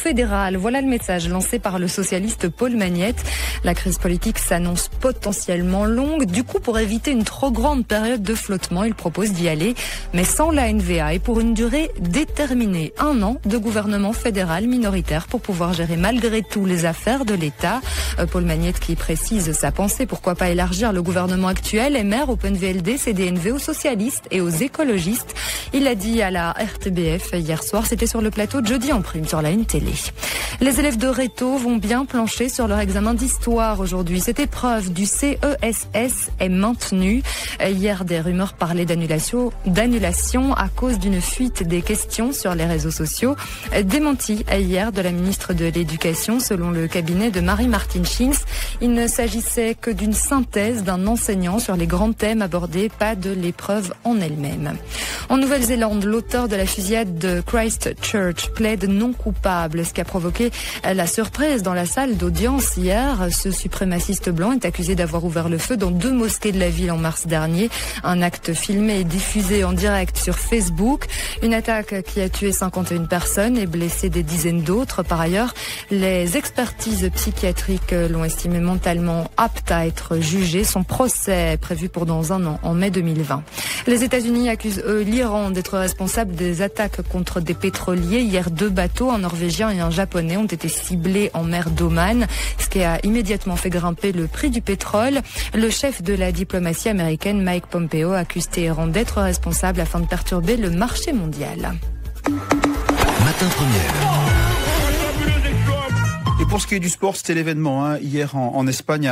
fédéral. Voilà le message lancé par le socialiste Paul Magnette. La crise politique s'annonce potentiellement longue. Du coup, pour éviter une trop grande période de flottement, il propose d'y aller, mais sans la NVA et pour une durée déterminée. 1 an de gouvernement fédéral minoritaire pour pouvoir gérer malgré tout les affaires de l'État. Paul Magnette qui précise sa pensée, pourquoi pas élargir le gouvernement actuel, MR, Open VLD, CDNV aux socialistes et aux écologistes. Il l'a dit à la RTBF hier soir, c'était sur le plateau de Jeudi en prime sur la Une Télé. Les élèves de Réto vont bien plancher sur leur examen d'histoire aujourd'hui. Cette épreuve du CESS est maintenue. Hier, des rumeurs parlaient d'annulation à cause d'une fuite des questions sur les réseaux sociaux. Démenti hier de la ministre de l'Éducation, selon le cabinet de Marie-Martine Schins. Il ne s'agissait que d'une synthèse d'un enseignant sur les grands thèmes abordés, pas de l'épreuve en elle-même. En Nouvelle-Zélande, l'auteur de la fusillade de Christchurch plaide non coupable, ce qui a provoqué la surprise dans la salle d'audience hier. Ce suprémaciste blanc est accusé d'avoir ouvert le feu dans 2 mosquées de la ville en mars dernier. Un acte filmé et diffusé en direct sur Facebook. Une attaque qui a tué 51 personnes et blessé des dizaines d'autres. Par ailleurs, les expertises psychiatriques l'ont estimé mentalement apte à être jugé. Son procès est prévu pour dans 1 an, en mai 2020. Les États-Unis accusent l'Iran d'être responsable des attaques contre des pétroliers. Hier, 2 bateaux, un norvégien et un japonais, ont été ciblés en mer d'Oman, ce qui a immédiatement fait grimper le prix du pétrole. Le chef de la diplomatie américaine, Mike Pompeo, accuse Téhéran d'être responsable afin de perturber le marché mondial. Matin Première. Et pour ce qui est du sport, c'était l'événement hier en Espagne.